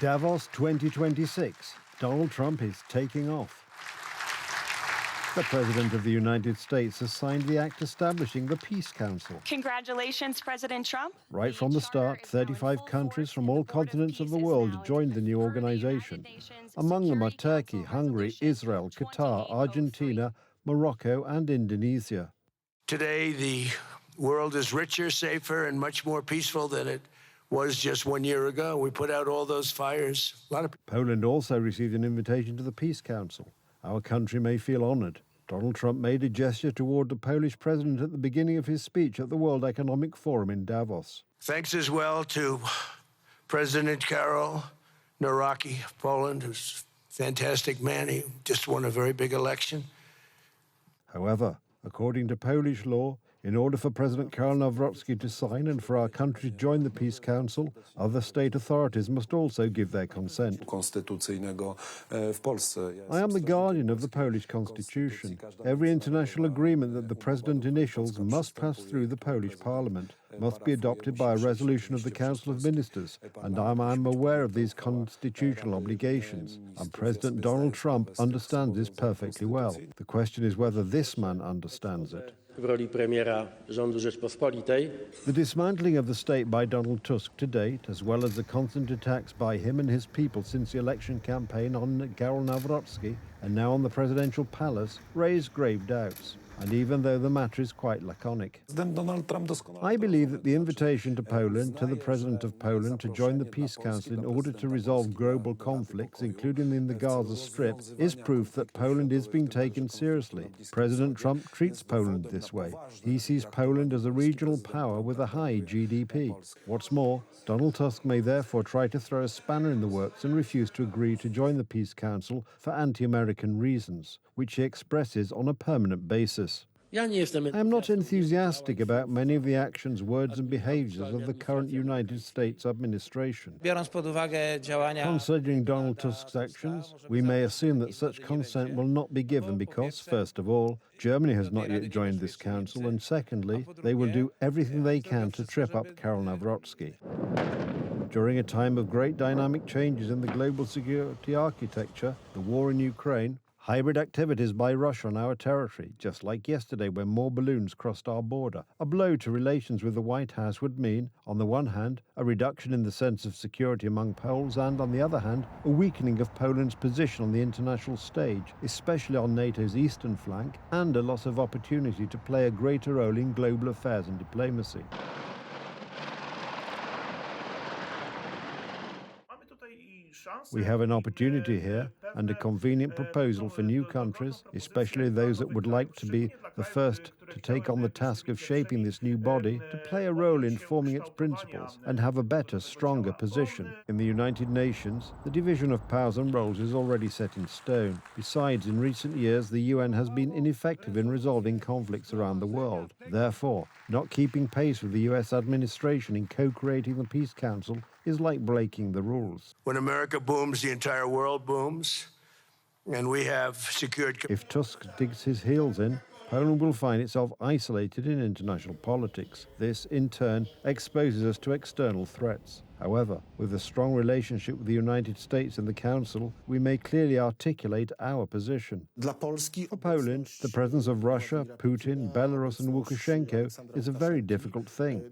Davos 2026. Donald Trump is taking off. The President of the United States has signed the act establishing the Peace Council. Congratulations, President Trump. Right from the start, 35 countries from all continents of the world joined the new organization. Among them are Turkey, Hungary, Israel, Qatar, Argentina, Morocco, and Indonesia. Today, the world is richer, safer, and much more peaceful than it was just 1 year ago. We put out all those fires. Poland also received an invitation to the Peace Council. Our country may feel honoured. Donald Trump made a gesture toward the Polish president at the beginning of his speech at the World Economic Forum in Davos. Thanks as well to President Karol Nawrocki of Poland, who's a fantastic man. He just won a very big election. However, according to Polish law, in order for President Karol Nawrocki to sign and for our country to join the Peace Council, other state authorities must also give their consent. I am the guardian of the Polish constitution. Every international agreement that the president initials must pass through the Polish parliament, must be adopted by a resolution of the Council of Ministers, and I am aware of these constitutional obligations. And President Donald Trump understands this perfectly well. The question is whether this man understands it. The dismantling of the state by Donald Tusk to date, as well as the constant attacks by him and his people since the election campaign on Karol Nawrocki and now on the presidential palace, raise grave doubts. And even though the matter is quite laconic, I believe that the invitation to Poland, to the President of Poland, to join the Peace Council in order to resolve global conflicts, including in the Gaza Strip, is proof that Poland is being taken seriously. President Trump treats Poland this way. He sees Poland as a regional power with a high GDP. What's more, Donald Tusk may therefore try to throw a spanner in the works and refuse to agree to join the Peace Council for anti-American reasons, which he expresses on a permanent basis. I am not enthusiastic about many of the actions, words and behaviours of the current United States administration. Considering Donald Tusk's actions, we may assume that such consent will not be given because, first of all, Germany has not yet joined this council, and secondly, they will do everything they can to trip up Karol Nawrocki. During a time of great dynamic changes in the global security architecture, the war in Ukraine, hybrid activities by Russia on our territory, just like yesterday when more balloons crossed our border. A blow to relations with the White House would mean, on the one hand, a reduction in the sense of security among Poles and, on the other hand, a weakening of Poland's position on the international stage, especially on NATO's eastern flank, and a loss of opportunity to play a greater role in global affairs and diplomacy. We have an opportunity here and a convenient proposal for new countries, especially those that would like to be the first to take on the task of shaping this new body, to play a role in forming its principles and have a better, stronger position. In the United Nations, the division of powers and roles is already set in stone. Besides, in recent years, the UN has been ineffective in resolving conflicts around the world. Therefore, not keeping pace with the US administration in co-creating the Peace Council is like breaking the rules. When America booms, the entire world booms, and we have secured... If Tusk digs his heels in, Poland will find itself isolated in international politics. This, in turn, exposes us to external threats. However, with a strong relationship with the United States and the Council, we may clearly articulate our position. For Poland, the presence of Russia, Putin, Belarus and Lukashenko is a very difficult thing.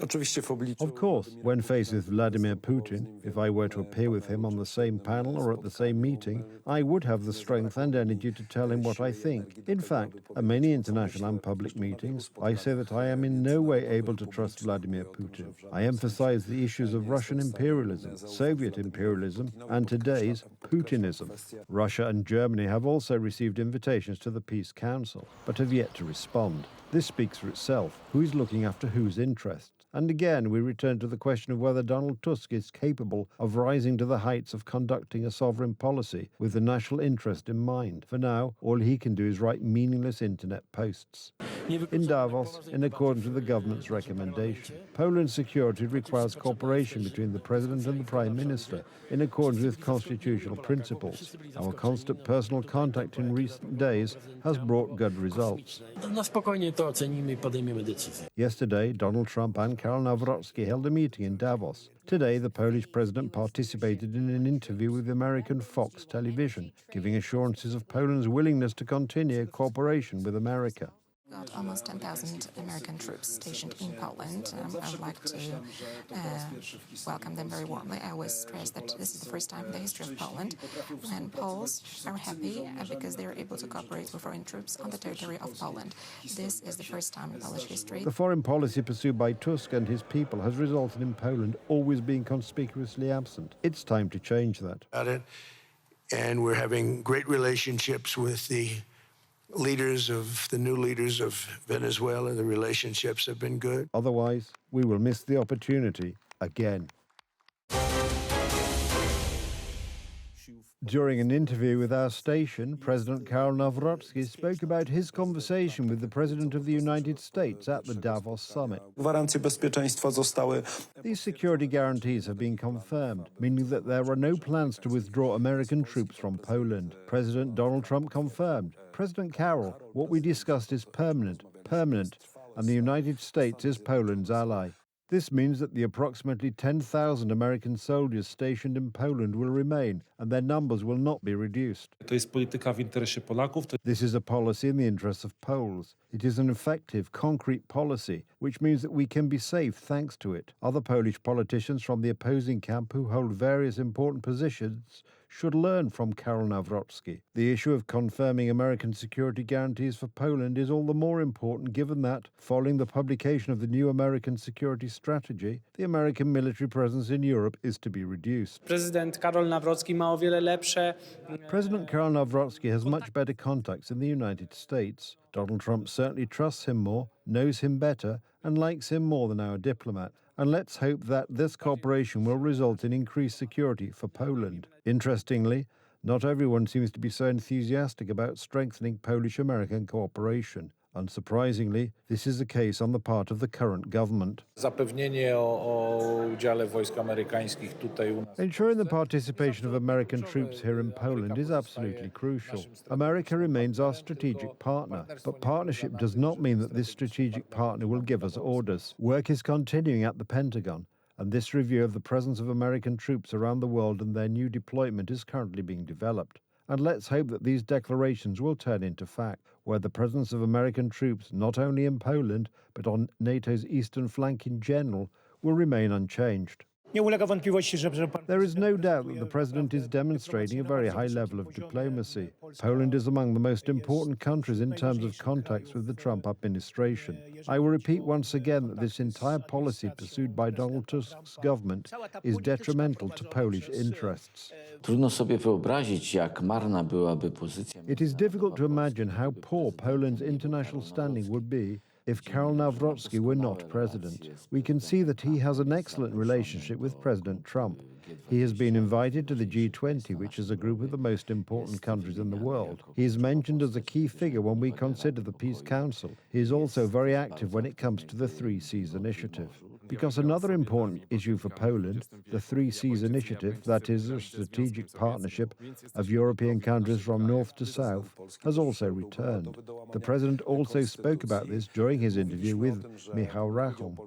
Of course, when faced with Vladimir Putin, if I were to appear with him on the same panel or at the same meeting, I would have the strength and energy to tell him what I think. In fact, at many international and public meetings, I say that I am in no way able to trust Vladimir Putin. I emphasize the issues of Russian imperialism, Soviet imperialism, and today's Putinism. Russia and Germany have also received invitations to the Peace Council, but have yet to respond. This speaks for itself. Who is looking after whose interests? And again, we return to the question of whether Donald Tusk is capable of rising to the heights of conducting a sovereign policy with the national interest in mind. For now, all he can do is write meaningless internet posts. in Davos in accordance with the government's recommendation. Poland's security requires cooperation between the President and the Prime Minister in accordance with constitutional principles. Our constant personal contact in recent days has brought good results. Na spokojnie to ocenimy i podejmiemy decyzję. Yesterday, Donald Trump and Karol Nawrocki held a meeting in Davos. Today, the Polish president participated in an interview with American Fox television, giving assurances of Poland's willingness to continue cooperation with America. Got almost 10,000 American troops stationed in Poland. I would like to welcome them very warmly. I always stress that this is the first time in the history of Poland when Poles are happy because they are able to cooperate with foreign troops on the territory of Poland. This is the first time in Polish history. The foreign policy pursued by Tusk and his people has resulted in Poland always being conspicuously absent. It's time to change that. And we're having great relationships with the new leaders of Venezuela. The relationships have been good. Otherwise, we will miss the opportunity again. During an interview with our station, President Karol Nawrocki spoke about his conversation with the President of the United States at the Davos summit. Gwarancje bezpieczeństwa zostały. These security guarantees have been confirmed, meaning that there are no plans to withdraw American troops from Poland. President Donald Trump confirmed. President Karol, what we discussed is permanent, and the United States is Poland's ally. This means that the approximately 10,000 American soldiers stationed in Poland will remain, and their numbers will not be reduced. To jest polityka w interesie Polaków. This is a policy in the interests of Poles. It is an effective, concrete policy, which means that we can be safe thanks to it. Other Polish politicians from the opposing camp who hold various important positions should learn from Karol Nawrocki. The issue of confirming American security guarantees for Poland is all the more important given that, following the publication of the new American security strategy, the American military presence in Europe is to be reduced. President Karol Nawrocki ma o wiele lepsze. President Karol Nawrocki has much better contacts in the United States. Donald Trump certainly trusts him more, knows him better, and likes him more than our diplomat. And let's hope that this cooperation will result in increased security for Poland. Interestingly, not everyone seems to be so enthusiastic about strengthening Polish-American cooperation. Unsurprisingly, this is the case on the part of the current government. Zapewnienie o udziale wojsk amerykańskich tutaj u nas. Ensuring the participation of American troops here in Poland is absolutely crucial. America remains our strategic partner, but partnership does not mean that this strategic partner will give us orders. Work is continuing at the Pentagon, and this review of the presence of American troops around the world and their new deployment is currently being developed. And let's hope that these declarations will turn into fact, where the presence of American troops, not only in Poland, but on NATO's eastern flank in general, will remain unchanged. There is no doubt that the President is demonstrating a very high level of diplomacy. Poland is among the most important countries in terms of contacts with the Trump administration. I will repeat once again that this entire policy pursued by Donald Tusk's government is detrimental to Polish interests. Trudno sobie wyobrazić, jak marna byłaby pozycja. It is difficult to imagine how poor Poland's international standing would be if Karol Nawrocki were not president. We can see that he has an excellent relationship with President Trump. He has been invited to the G20, which is a group of the most important countries in the world. He is mentioned as a key figure when we consider the Peace Council. He is also very active when it comes to the Three Seas Initiative. Because another important issue for Poland, the Three Seas Initiative, that is a strategic partnership of European countries from north to south, has also returned. The President also spoke about this during his interview with Michał Rachon.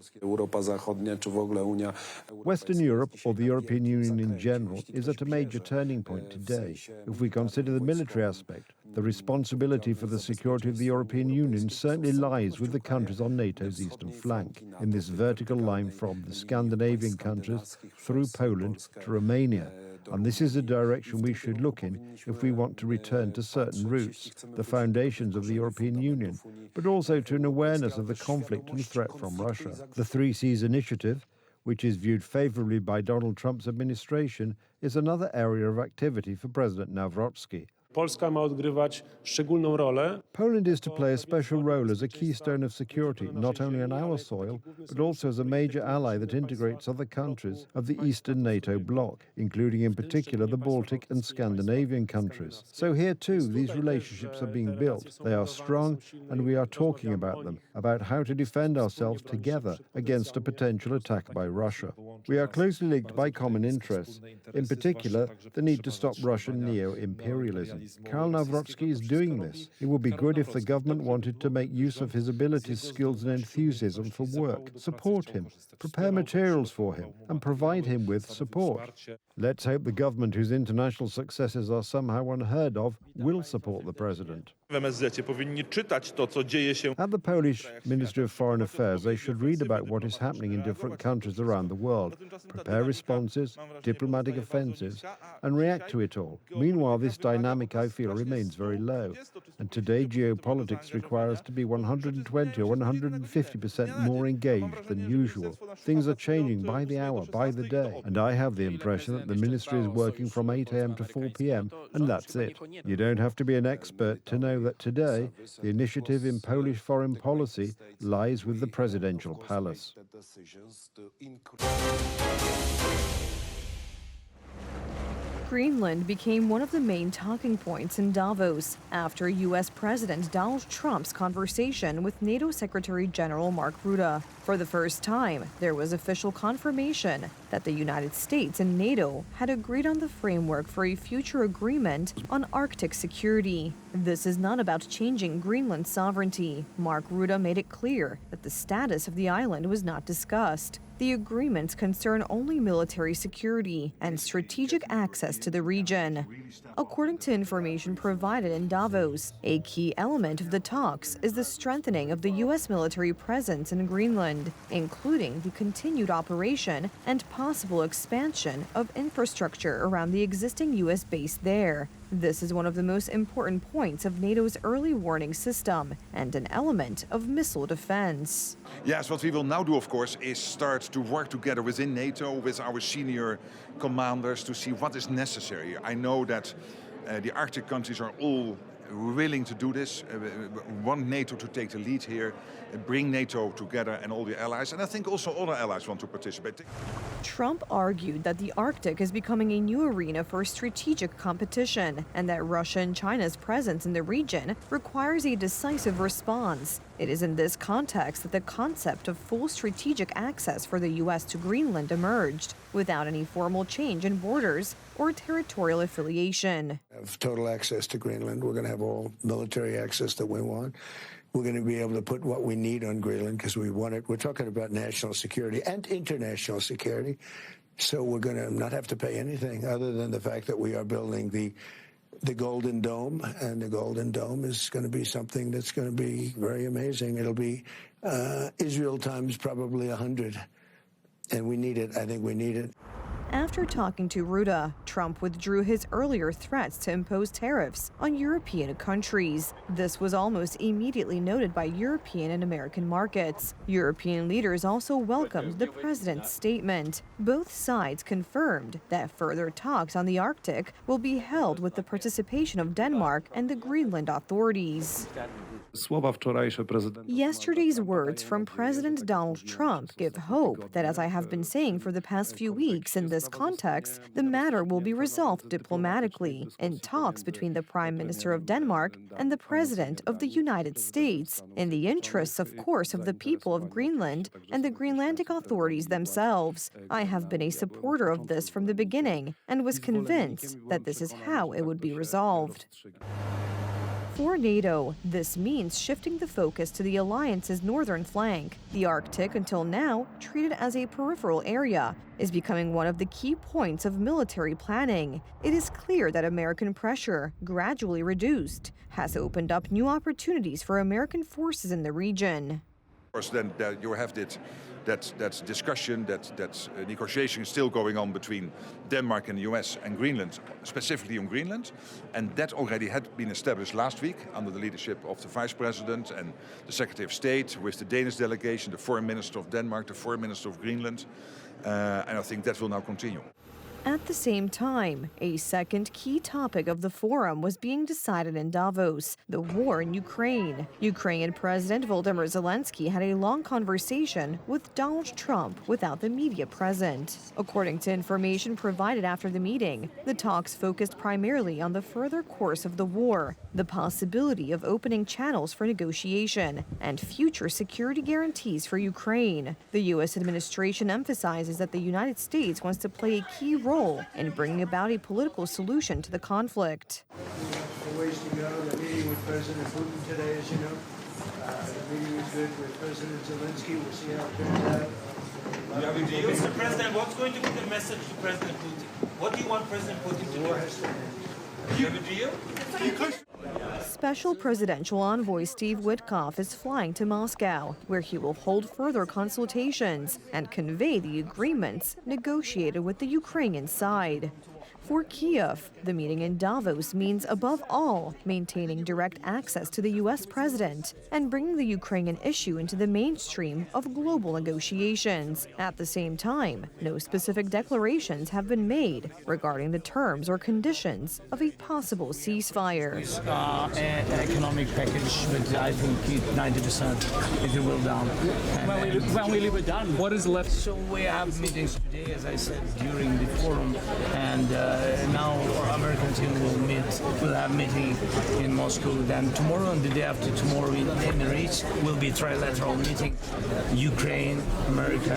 Western Europe, or the European Union in general, is at a major turning point today. If we consider the military aspect, the responsibility for the security of the European Union certainly lies with the countries on NATO's eastern flank, in this vertical line from the Scandinavian countries through Poland to Romania. And this is the direction we should look in if we want to return to certain roots, the foundations of the European Union, but also to an awareness of the conflict and threat from Russia. The Three Seas Initiative, which is viewed favorably by Donald Trump's administration, is another area of activity for President Nawrocki. Polska ma odgrywać szczególną rolę. Poland is to play a special role as a keystone of security, not only on our soil, but also as a major ally that integrates other countries of the Eastern NATO bloc, including in particular the Baltic and Scandinavian countries. So here too, these relationships are being built. They are strong, and we are talking about them, about how to defend ourselves together against a potential attack by Russia. We are closely linked by common interests, in particular the need to stop Russian neo-imperialism. Karol Nawrocki is doing this. It would be good if the government wanted to make use of his abilities, skills and enthusiasm for work, support him, prepare materials for him and provide him with support. Let's hope the government, whose international successes are somehow unheard of, will support the president. W MSZ powinni czytać to, co dzieje się. At the Polish Ministry of Foreign Affairs, they should read about what is happening in different countries around the world, prepare responses, diplomatic offensives, and react to it all. Meanwhile, this dynamic, I feel, remains very low. And today, geopolitics require us to be 120 or 150% more engaged than usual. Things are changing by the hour, by the day. And I have the impression that the ministry is working from 8 a.m. to 4 p.m., and that's it. You don't have to be an expert to know that today, the initiative in Polish foreign policy lies with the presidential palace. Greenland became one of the main talking points in Davos after U.S. President Donald Trump's conversation with NATO Secretary General Mark Rutte. For the first time, there was official confirmation that the United States and NATO had agreed on the framework for a future agreement on Arctic security. This is not about changing Greenland's sovereignty. Mark Rutte made it clear that the status of the island was not discussed. The agreements concern only military security and strategic access to the region. According to information provided in Davos, a key element of the talks is the strengthening of the U.S. military presence in Greenland, including the continued operation and possible expansion of infrastructure around the existing U.S. base there. This is one of the most important points of NATO's early warning system and an element of missile defense. Yes, what we will now do, of course, is start to work together within NATO with our senior commanders to see what is necessary. I know that the Arctic countries are all willing to do this, want NATO to take the lead here, bring NATO together and all the allies. And I think also other allies want to participate. Trump argued that the Arctic is becoming a new arena for strategic competition and that Russia and China's presence in the region requires a decisive response. It is in this context that the concept of full strategic access for the U.S. to Greenland emerged, without any formal change in borders or territorial affiliation. Have total access to Greenland. We're going to have all military access that we want. We're going to be able to put what we need on Greenland because we want it. We're talking about national security and international security. So we're going to not have to pay anything other than the fact that we are building the Golden Dome, and the Golden Dome is going to be something that's going to be very amazing. It'll be Israel times probably 100, and we need it. I think we need it. After talking to Rutte, Trump withdrew his earlier threats to impose tariffs on European countries. This was almost immediately noted by European and American markets. European leaders also welcomed the president's statement. Both sides confirmed that further talks on the Arctic will be held with the participation of Denmark and the Greenland authorities. Yesterday's words from President Donald Trump give hope that, as I have been saying for the past few weeks in this context, the matter will be resolved diplomatically in talks between the Prime Minister of Denmark and the President of the United States, in the interests, of course, of the people of Greenland and the Greenlandic authorities themselves. I have been a supporter of this from the beginning and was convinced that this is how it would be resolved. For NATO, this means shifting the focus to the alliance's northern flank. The Arctic, until now treated as a peripheral area, is becoming one of the key points of military planning. It is clear that American pressure, gradually reduced, has opened up new opportunities for American forces in the region. Of course, then you have that discussion, that negotiation is still going on between Denmark and the US and Greenland, specifically on Greenland. And that already had been established last week under the leadership of the Vice President and the Secretary of State, with the Danish delegation, the Foreign Minister of Denmark, the Foreign Minister of Greenland. And I think that will now continue. At the same time, a second key topic of the forum was being decided in Davos, the war in Ukraine. Ukrainian President Volodymyr Zelensky had a long conversation with Donald Trump without the media present. According to information provided after the meeting, the talks focused primarily on the further course of the war, the possibility of opening channels for negotiation, and future security guarantees for Ukraine. The U.S. administration emphasizes that the United States wants to play a key role in bringing about a political solution to the conflict. Ways to go. The meeting with President Putin today, as you know. The meeting was good with President Zelensky. We'll see how it turns out. Mr. President, what's going to be the message to President Putin? What do you want President Putin to do? You have a deal? Special Presidential Envoy Steve Witkoff is flying to Moscow, where he will hold further consultations and convey the agreements negotiated with the Ukrainian side. For Kiev, the meeting in Davos means, above all, maintaining direct access to the U.S. president and bringing the Ukrainian issue into the mainstream of global negotiations. At the same time, no specific declarations have been made regarding the terms or conditions of a possible ceasefire. An economic package, but I think 90% it will down. When we leave it down, what is left? So we have meetings today, as I said, during the forum, and now our American team will have meeting in Moscow. Then tomorrow and the day after tomorrow in Emirates will be trilateral meeting. Ukraine, America,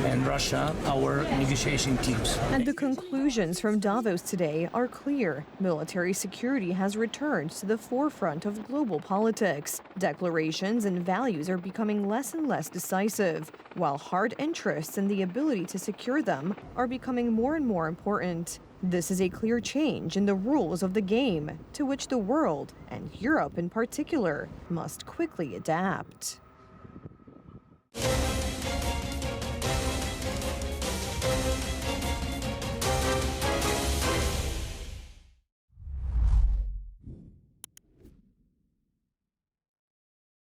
and Russia, our negotiation teams. And the conclusions from Davos today are clear. Military security has returned to the forefront of global politics. Declarations and values are becoming less and less decisive, while hard interests and the ability to secure them are becoming more and more important. This is a clear change in the rules of the game, to which the world, and Europe in particular, must quickly adapt.